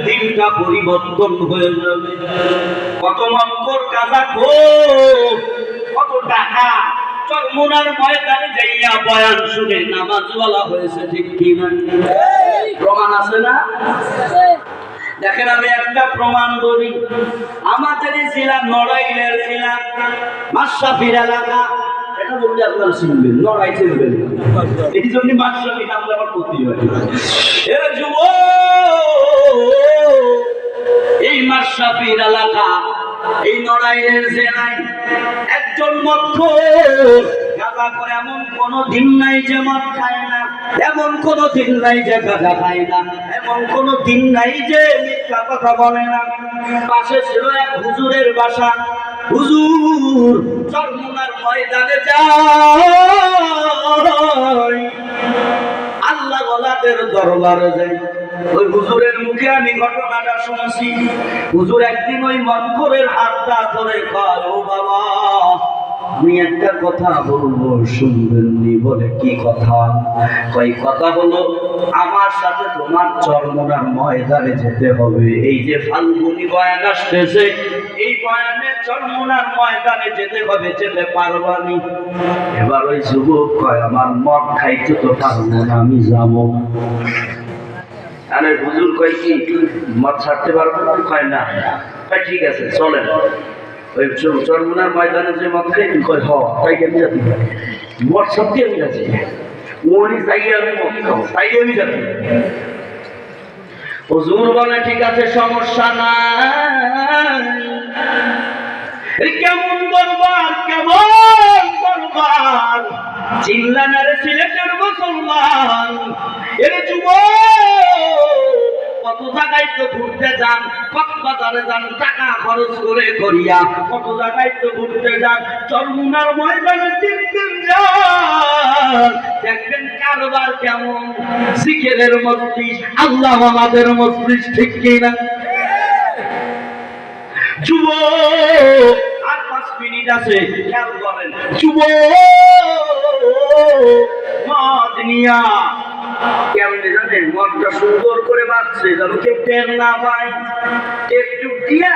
দিনটা পরিবর্তন হয়ে যাবে। কত মক্কর কাজা কত টাকা চরমোনার ময়দানে যাইয়া বয়ান শুনে নামাজওয়ালা হয়েছে, ঠিক কিনা? প্রমাণ আছে না? দেখেন, আমি একটা প্রমাণ বলি। আমাদের জেলা নড়াইলের জেলা মাশরাফির এলাকা, এটা বললে আপনারা শুনবেন, নড়াই চিনবেন, এই জন্য মাশরাফি নাম আমার ক্ষতি হয়। এরা যুব, এই মাশরাফির এলাকা, এই নড়াইলের জেলায় একজন মক্কর গাঁজা করে এমন কোন দিন নাই যে মদ খায় না, এমন কোন দিন নাই যে গাঁজা খায় না, এমন কোন দিন নাই যে মিথ্যা কথা বলে না। পাশে ছিল এক হুজুরের বাসা। হুজুর চরমোনার ময়দানে যায়, আল্লাহ ওয়ালাদের দরবারে যায়। ওই হুজুরের মুখে আমি ঘটনাটা শুনছি। হুজুর একদিন ওই মক্করের হাতটা ধরে কয়, ও বাবা, আমি একটা কথা বলবো, শুনবেননি? বলে, কি কথা? কই, কথা হলো আমার সাথে তোমার চরমোনার ময়দানে যেতে হবে। এই যে ফাল্গুনি বয়ান আসতেছে, এই বয়ানে চরমোনার ময়দানে যেতে হবে, যেতে পারবানি? এবার ওই যুবক কয়, আমার মদ খাইতে তো পারবো না, আমি যাবো। আরে হুজুর কয়, কি মদ ছাড়তে পারবো না? কয় না। ঠিক আছে, চলেন। ওই চরমোনার ময়দানে যে মদ খাই, কয় হ, তাই আমি যাচ্ছি, মদ সত্যি আমি যাচ্ছি, ওই তাই আমি মদ খাবো, তাই আমি যাচ্ছি। হুজুর বলে, ঠিক আছে, সমস্যা নাই। কেমন দরবার, কেমন দরবার, চিল্লানার সিলেটের মুসলমান। এর যুবক, কত জায়গায় তো ঘুরতে যান, কক্সবাজারে যান, টাকা খরচ করে করিয়া কত জায়গায় তো ঘুরতে যান, চরমোনার ময়দানে তিন দিন যান, দেখবেন কারবার কেমন, জিকিরের মজলিস, আল্লাহ আমাদের মজলিস, ঠিক কিনা? যুবক, আর 5 মিনিট আছে, খেয়াল করেন। যুবক মদ নিয়া কেমনে জানেন, মদটা সুন্দর করে বাঁচছে যেন কেউ টের না পায়। একটু দিয়া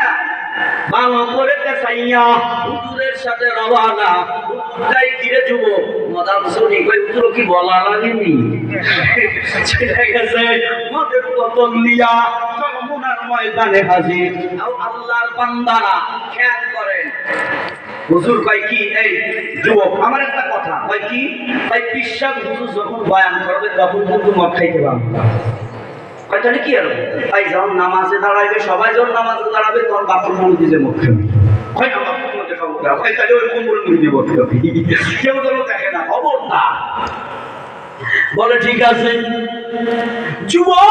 ভালো করে চাইয়া হুজুরের সাথে রওনা। যাই ধীরে যুবক, মদাম শুনি কই, হুজুর কি বলা লাগেনি? চলে গেছে মদের বোতল নিয়া চরমোনার ময়দানে হাজির। আল্লাহর বান্দারা খেয়াল করেন। হুজুর কয় কি, এই যুবক, আমার একটা কথা। কয় কি? ভাই, বিশ্বাস হুজুর যখন বয়ান করবে তখন কিন্তু মদ খাইতে পারবে না। কয় তাহলে কি হবে? ভাই, যখন নামাজে দাঁড়াইবে, সবাই যখন নামাজে দাঁড়াবে, তখন বাথরুম মধ্যে যে মদ খাবে। হয় না, বাথরুম মধ্যে খাবো। হয় তাহলে ওই কোমর মধ্যে মদ খাবে, কেউ যেন দেখে না, খবর না। বলে, ঠিক আছে। যুবক